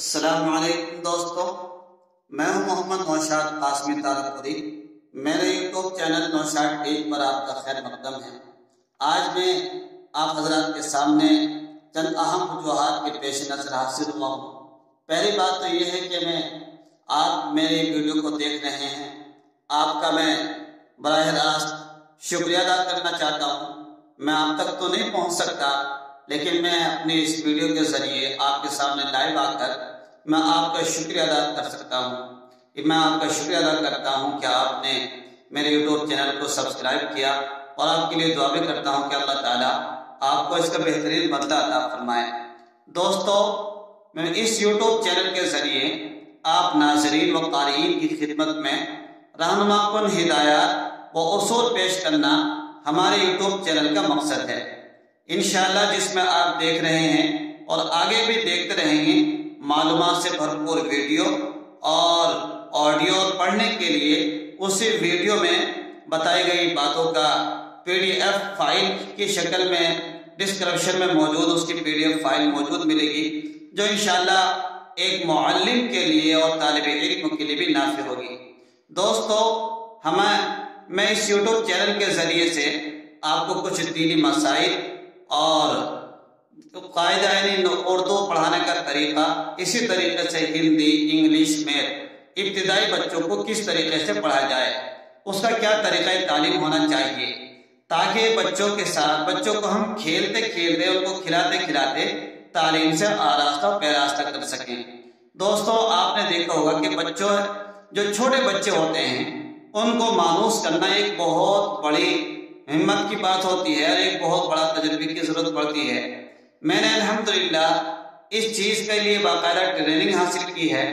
السلام علیکم دوستو، میں ہوں محمد نوشاد قاسمی تارکپوری۔ میرے یوٹیوب چینل نوشاد ٹیک پر آپ کا خیر مقدم ہے۔ آج میں آپ حضرات کے سامنے چند اہم وجوہات کے پیش نظر حاضر ہوا ہوں۔ پہلی بات تو یہ ہے کہ آپ میرے ویڈیو کو دیکھ رہے ہیں، آپ کا میں براہ راست شکریہ ادا کرنا چاہتا ہوں۔ میں آپ تک تو نہیں پہنچ سکتا، لیکن میں اپنی اس ویڈیو کے ذریعے آپ کے سامنے لائیو آ کر میں آپ کا شکریہ ادا کر سکتا ہوں۔ میں آپ کا شکریہ ادا کرتا ہوں کہ آپ نے میرے یوٹیوب چینل کو سبسکرائب کیا، اور آپ کے لیے دعا بھی کرتا ہوں کہ اللہ تعالیٰ آپ کو اس کا بہترین بدلہ عطا فرمائے۔ دوستو، میں اس یوٹیوب چینل کے ذریعے آپ ناظرین و قارئین کی خدمت میں رہنما کن ہدایات و اصول پیش کرنا ہمارے یوٹیوب چینل کا مقصد ہے۔ انشاءاللہ جس میں آپ دیکھ رہے ہیں اور آگے بھی دیکھتے رہیں گے، معلومات سے بھرپور ویڈیو اور آڈیو پڑھنے کے لیے اسی ویڈیو میں بتائی گئی باتوں کا PDF فائل کی شکل میں ڈسکرپشن میں موجود اس کی PDF فائل موجود ملے گی، جو انشاءاللہ ایک معلم کے لیے اور طالب علم کے لیے بھی نافع ہوگی۔ دوستو، میں اس یوٹیوب چینل کے ذریعے سے آپ کو کچھ دینی مسائل اور قاعدہ یعنی اردو پڑھانے کا طریقہ، اسی طریقے سے ہندی، انگلش میں ابتدائی بچوں کو کس طریقے سے پڑھا جائے، اس کا کیا طریقہ تعلیم ہونا چاہیے، تاکہ بچوں کو ہم کھیلتے کھیلتے ان کو کھلاتے کھلاتے تعلیم سے آراستہ پیراستہ کر سکیں۔ دوستو، آپ نے دیکھا ہوگا کہ جو چھوٹے بچے ہوتے ہیں ان کو مانوس کرنا ایک بہت بڑی ہمت کی بات ہوتی ہے اور ایک بہت بڑا تجربے کی ضرورت پڑتی ہے۔ میں نے الحمدللہ اس چیز کے لیے باقاعدہ ٹریننگ حاصل کی ہے،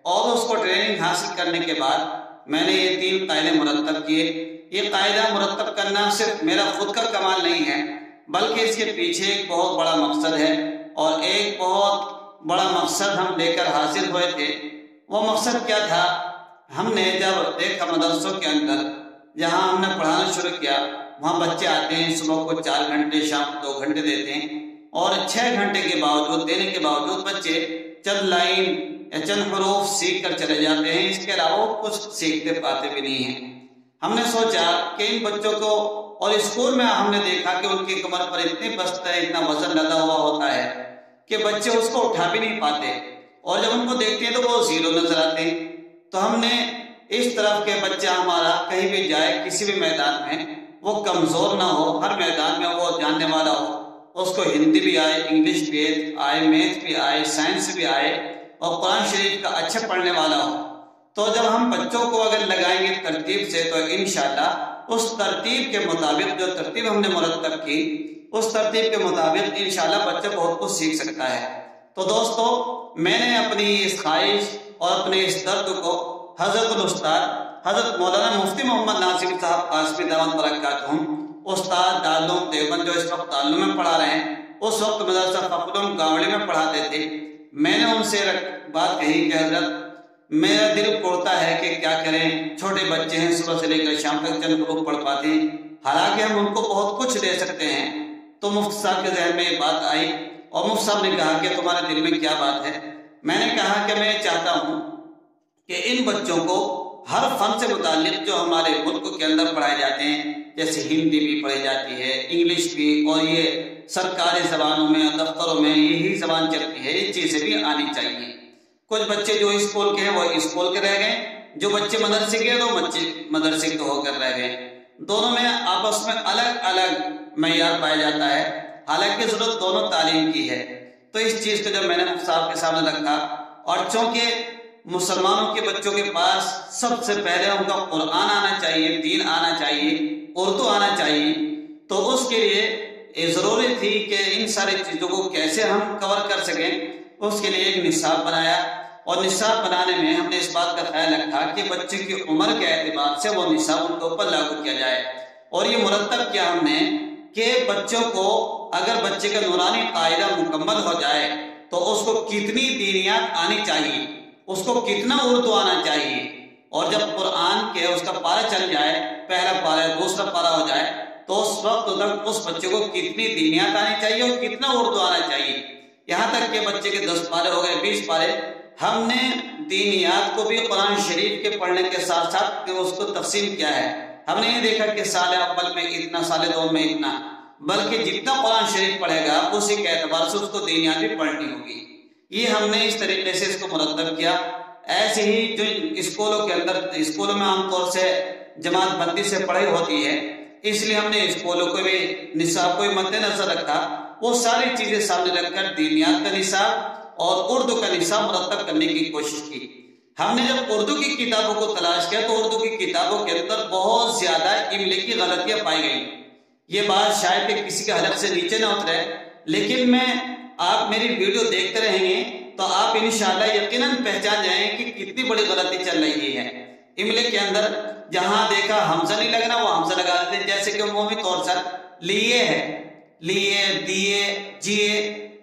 اور اس کو ٹریننگ حاصل کرنے کے بعد میں نے یہ 3 قاعدے مرتب کیے۔ یہ قاعدہ مرتب کرنا صرف میرا خود کا کمال نہیں ہے، بلکہ اس کے پیچھے ایک بہت بڑا مقصد ہے، اور ایک بہت بڑا مقصد ہم لے کر حاضر ہوئے تھے۔ وہ مقصد کیا تھا؟ ہم نے جب دیکھا مدرسوں کے اندر جہاں ہم نے پڑھانا شروع کیا، وہاں بچے آتے ہیں، صبح کو 4 گھنٹے، شام کو 2 گھنٹے دیتے ہیں، اور 6 گھنٹے کے باوجود دینے کے باوجود بچے چند لائن یا چند حروف سیکھ کر چلے جاتے ہیں، اس کے علاوہ کچھ سیکھتے پاتے بھی نہیں ہیں۔ ہم نے سوچا کہ ان بچوں کو، اور اسکول میں ہم نے دیکھا کہ ان کی کمر پر اتنی بست ہے، اتنا وزن لدا ہوا ہوتا ہے کہ بچے اس کو اٹھا بھی نہیں پاتے، اور جب ان کو دیکھتے ہیں تو وہ زیرو نظر آتے ہیں۔ تو ہم نے اس طرف کے بچہ ہمارا کہیں بھی جائے، کسی بھی میدان میں وہ کمزور نہ ہو، ہر میدان میں وہ جاننے والا ہو، اس کو ہندی بھی آئے، انگلش بھی آئے، میتھ بھی آئے، سائنس بھی آئے، اور قرآن شریف کا اچھا پڑھنے والا ہو۔ تو جب ہم بچوں کو اگر لگائیں گے ترتیب سے، تو انشاءاللہ اس ترتیب کے مطابق، جو ترتیب ہم نے مرتب کی، اس ترتیب کے مطابق انشاءاللہ بچہ بہت کچھ سیکھ سکتا ہے۔ تو دوستو، میں نے اپنی اس خواہش اور اپنے اس درد کو حضرت الاستاد حضرت مولانا مفتی محمد ناصر صاحب قاسمی دامت برکاتہم، استاد دارالعلوم دیوبند جو اس وقت تعلم میں پڑھا رہے ہیں، اس وقت مدرسہ فخر العلوم گاوڑی میں پڑھاتے تھے، میں نے ان سے بات کہی کہ حضرت، میرا دل کوڑتا ہے کہ کیا کریں، چھوٹے بچے ہیں، صبح سے لے کر شام تک چند حروف پڑھ پاتے ہیں، حالانکہ ہم ان کو بہت کچھ دے سکتے ہیں۔ تو مفتی صاحب کے ذہن میں یہ بات آئی، اور مفتی صاحب نے کہا کہ تمہارے دل میں کیا بات ہے؟ میں نے کہا کہ میں چاہتا ہوں کہ ان بچوں کو ہر فن سے متعلق جو ہمارے ملک کے اندر پڑھائے جاتے ہیں، جیسے ہندی بھی پڑھی جاتی ہے، انگلش بھی، اور یہ سرکاری زبانوں میں، دفتروں میں یہی زبان چلتی ہے، یہ چیزیں بھی آنی چاہیے۔ کچھ بچے جو اسکول کے ہیں وہ اسکول کے رہ گئے، جو بچے مدرسے کے ہیں تو بچے مدرسے کے ہو کر رہ گئے۔ دونوں میں آپس میں الگ الگ معیار پایا جاتا ہے، حالانکہ ضرورت دونوں تعلیم کی ہے۔ تو اس چیز کو جب میں نے مفتی صاحب کے سامنے رکھا، اور چونکہ مسلمانوں کے بچوں کے پاس سب سے پہلے ان کا قرآن آنا چاہیے، دین آنا چاہیے، اردو آنا چاہیے، تو اس کے لیے یہ ضروری تھی کہ ان ساری چیزوں کو کیسے ہم کور کر سکیں۔ اس کے لیے ایک نصاب بنایا، اور نصاب بنانے میں ہم نے اس بات کا خیال رکھا کہ بچے کی عمر کے اعتبار سے وہ نصاب ان کے اوپر لاگو کیا جائے، اور یہ مرتب کیا ہم نے کہ بچوں کو اگر بچے کا نورانی قاعدہ مکمل ہو جائے تو اس کو کتنی دینیات آنی چاہیے، اس کو کتنا اردو آنا چاہیے، اور جب قرآن کے اس کا پارہ چل جائے، پہلا پارہ دوسرا پارہ ہو جائے، تو اس وقت تک اس بچے کو کتنی دینیات آنی چاہیے اور کتنا اردو آنا چاہیے۔ یہاں تک کہ بچے کے 10 پارے ہو گئے، 20 پارے، ہم نے دینیات کو بھی قرآن شریف کے پڑھنے کے ساتھ ساتھ اس کو تقسیم کیا ہے۔ ہم نے یہ دیکھا کہ سال اول میں اتنا، سال دوم میں اتنا، بلکہ جتنا قرآن شریف پڑھے گا اسی کے اعتبار سے اس کو دینیات بھی پڑھنی ہوگی۔ یہ ہم نے اس طریقے سے اس کو مرتب کیا۔ ایسے ہی جو اسکولوں کے اندر، اسکولوں میں عام طور سے جماعت بندی سے پڑھائی ہوتی ہے، اس لیے ہم نے اسکولوں کو بھی نصاب کو بھی مد نظر رکھا، وہ ساری چیزیں سامنے رکھ کر دینیات کا نصاب اور اردو کا نصاب مرتب کرنے کی کوشش کی۔ ہم نے جب اردو کی کتابوں کو تلاش کیا تو اردو کی کتابوں کے اندر بہت زیادہ املے کی غلطیاں پائی گئیں۔ یہ بات شاید کہ کسی کے حلق سے نیچے نہ اترے، لیکن آپ میری ویڈیو دیکھتے رہیں گے تو آپ انشاءاللہ یقیناً پہچان جائیں کہ کتنی بڑی غلطی چل رہی ہے۔ املے کے اندر جہاں دیکھا حمزہ نہیں لگنا وہ حمزہ لگا دیتے ہیں، جیسے کہ عمومی طور سے لیے ہے، لیے، دیے، جیے،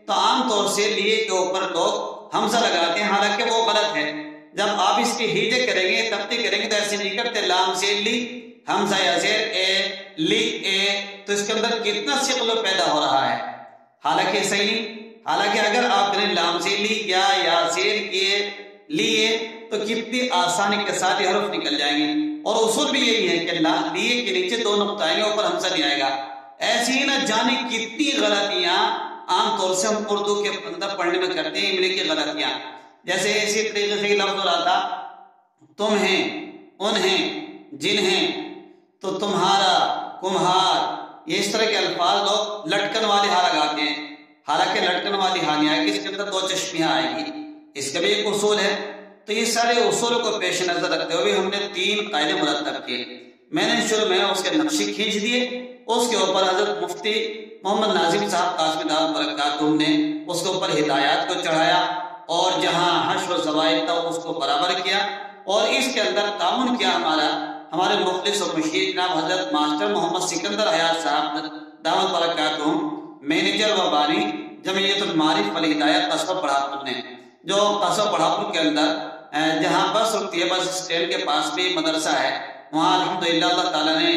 تو عام طور سے لیے کے اوپر لوگ حمزہ لگاتے ہیں، حالانکہ وہ غلط ہے۔ جب آپ اس کی ہیجے کریں گے، تبتی کریں گے تو ایسے نہیں کرتے، لام سے لی، حمزہ یا زیر اے، لی اے، تو اس کے اندر کتنا ثقل پیدا ہو رہا ہے، حالانکہ صحیح نہیں۔ حالانکہ اگر آپ نے لام سے لی یا زیر کیے، لیے، تو کتنی آسانی کے ساتھ یہ حرف نکل جائیں گے۔ اور اصول بھی یہی ہے کہ لیے کے نیچے 2 نقطہ آئیں گے، اوپر حمزہ نہیں آئے گا۔ ایسی ہی نہ جانے کتنی غلطیاں عام طور سے ہم اردو کے اندر پڑھنے میں کرتے ہیں، املے کی غلطیاں۔ جیسے اسی طریقے سے لفظ ہو رہا تھا، تم ہیں، ان ہیں، جن ہیں، تو تمہارا، کمہار، یہ اس طرح کے الفاظ لوگ لٹکن والی ہا لگاتے ہیں، حالانکہ لٹکن والی ہا نہیں آئے گی، اس کے اندر 2 چشمیاں آئیں گی، اس کا بھی ایک اصول ہے۔ تو یہ سارے اصولوں کو پیش نظر رکھتے ہوئے ہم نے 3 قاعدے مرتب کیے۔ میں نے شروع میں اس کے نقشے کھینچ دیے، اس کے اوپر حضرت مفتی محمد ناظم صاحب قاسمی دامت برکاتہم نے اس کے اوپر ہدایات کو چڑھایا، اور جہاں حشو و زوائد تھا اس کو برابر کیا، اور اس کے اندر تعاون کیا ہمارے مخلص اور مشیر جناب حضرت ماسٹر محمد سکندر حیات صاحب دامت برکاتہم، مینیجر و بانی جمعیت المعارف والہدایت قصبہ بڑھاپور نے، جو قصبہ بڑھاپور کے اندر جہاں بس رکتی ہے، بس اسٹینڈ کے پاس بھی مدرسہ ہے، وہاں الحمدللہ اللہ تعالیٰ نے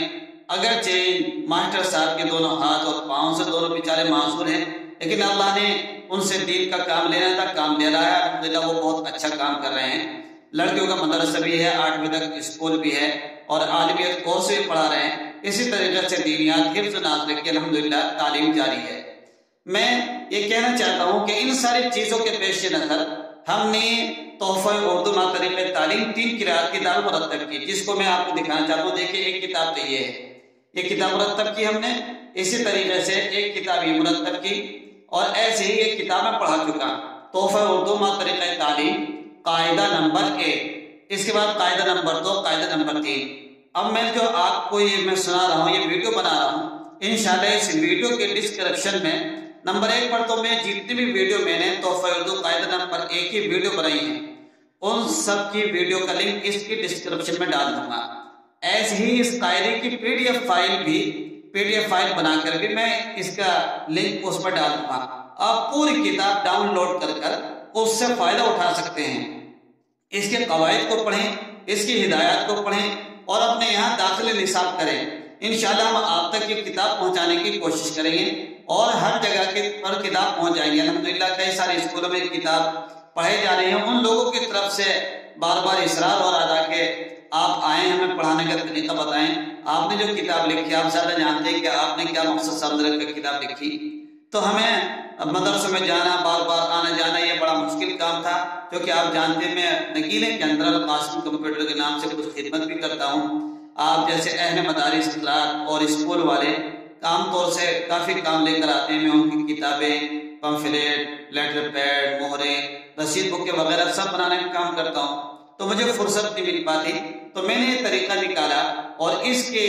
اگرچہ ماسٹر صاحب کے دونوں ہاتھ اور پاؤں سے دونوں بیچارے معذور ہیں، لیکن اللہ نے ان سے دین کا کام لینا تھا، کام لے رہا ہے، الحمدللہ وہ بہت اچھا کام کر رہے ہیں۔ لڑکیوں کا مدرسہ بھی ہے، 8ویں تک اسکول بھی ہے، اور عالمیت کورس بھی پڑھا رہے ہیں۔ اسی طریقے سے دینیات حفظ نازل کی الحمدللہ تعلیم جاری ہے۔ میں یہ کہنا چاہتا ہوں کہ ان ساری چیزوں کے پیش نظر ہم نے تحفہ اردو ما طریقہ تعلیم 3 قراءت کی کتاب مرتب کی، جس کو میں آپ کو دکھانا چاہتا ہوں۔ دیکھیں ایک کتاب تو یہ ہے، یہ کتاب مرتب کی ہم نے، اسی طریقے سے ایک کتاب یہ مرتب کی، اور ایسے ہی ایک کتاب میں پڑھا چکا، تحفہ اردو ما طریقہ تعلیم قاعدہ نمبر 1، اس کے بعد قاعدہ نمبر 2، قاعدہ نمبر 3۔ اب میں جو آپ کو یہ میں سنا رہا ہوں، یہ ویڈیو بنا رہا ہوں، انشاءاللہ اس ویڈیو کے ڈسکرپشن میں نمبر 1 پر تو میں جتنی بھی ویڈیو میں نے تحفہ اردو قاعدہ نمبر 1 کی ویڈیو بنائی ہیں، ان سب کی ویڈیو کا لنک اس کی ڈسکرپشن میں ڈال دوں گا۔ ایسے ہی اس قاعدے کی PDF فائل بنا کر بھی میں اس کا لنک اس پر ڈال دوں گا۔ آپ پوری کتاب ڈاؤن لوڈ کر اس سے فائدہ اٹھا سکتے ہیں۔ اس کے قواعد کو پڑھیں، اس کی ہدایات کو پڑھیں، اور اپنے یہاں داخل نصاب کریں۔ انشاءاللہ ہم آپ تک یہ کتاب پہنچانے کی کوشش کریں گے، اور ہر جگہ پر کتاب پہنچ جائیں گے۔ الحمدللہ کئی سارے اسکولوں میں کتاب پڑھائی جا رہی ہیں، ان لوگوں کی طرف سے بار بار اصرار اور ادا کہ آپ آئیں، ہمیں پڑھانے کا طریقہ بتائیں، آپ نے جو کتاب لکھی آپ زیادہ جانتے ہیں کہ آپ نے کیا مقصد سامنے رکھ کر کتاب لکھی۔ تو ہمیں مدرسوں میں جانا، بار بار آنا جانا، یہ بڑا مشکل کام تھا، کیونکہ آپ جانتے ہیں میں نگینے کے اندر القاسم کمپیوٹر کے نام سے کچھ خدمت بھی کرتا ہوں۔ آپ جیسے اہل مدارس اور اسکول والے عام طور سے کافی کام لے کر آتے ہیں، میں ان کی کتابیں، پمفلیٹ، لیٹر پیڈ، مہرے، رسید بکیں وغیرہ سب بنانے کا کام کرتا ہوں، تو مجھے فرصت نہیں مل پاتی، تو میں نے یہ طریقہ نکالا، اور اس کے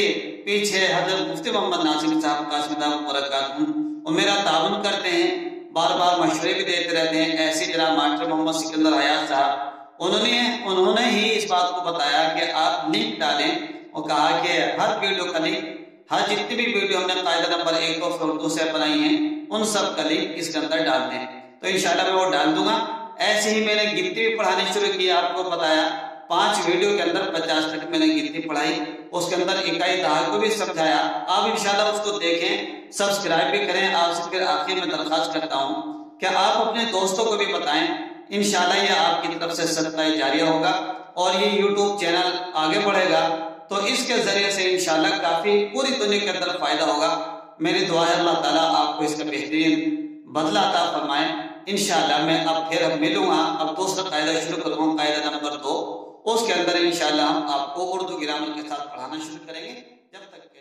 پیچھے حضرت مفتی محمد ناظم صاحب قاسمی دامت برکاتہم وہ میرا تعاون کرتے ہیں، بار بار مشورے بھی دیتے رہتے ہیں۔ ایسے جناب ماسٹر محمد سکندر حیات صاحب انہوں نے ہی اس بات کو بتایا کہ آپ لنک ڈالیں، اور کہا کہ ہر ویڈیو کا لنک، ہر جتنی بھی ویڈیو ہم نے قاعدہ نمبر 1 اور اردو سے بنائی ہیں، ان سب کا لنک اس کے اندر ڈال دیں، تو انشاءاللہ میں وہ ڈال دوں گا۔ ایسے ہی میں نے گنتی بھی پڑھانی شروع کی، آپ کو بتایا 5 ویڈیو کے اندر 50 تک میں نے گنتی پڑھائی، اس کے اندر اکائی دہائی کو بھی سمجھایا۔ آپ انشاءاللہ اس کو دیکھیں، سبسکرائب بھی کریں۔ آپ سے پھر آخر میں درخواست کرتا ہوں کہ آپ اپنے دوستوں کو بھی بتائیں، انشاءاللہ یہ آپ کی طرف سے صدقہ جاریہ ہوگا اور یہ یوٹیوب چینل آگے بڑھے گا تو اس کے ذریعے سے انشاءاللہ کافی پوری دنیا کے اندر فائدہ ہوگا۔ میری دعا ہے اللہ تعالیٰ آپ کو اس کا بہترین بدلہ عطا فرمائیں۔ انشاءاللہ میں اب پھر ملوں گا، اب دوسرا قاعدہ شروع کروں گا، قاعدہ نمبر 2، اس کے اندر انشاءاللہ ہم آپ کو اردو گرامر کے ساتھ پڑھانا شروع کریں گے۔ جب تک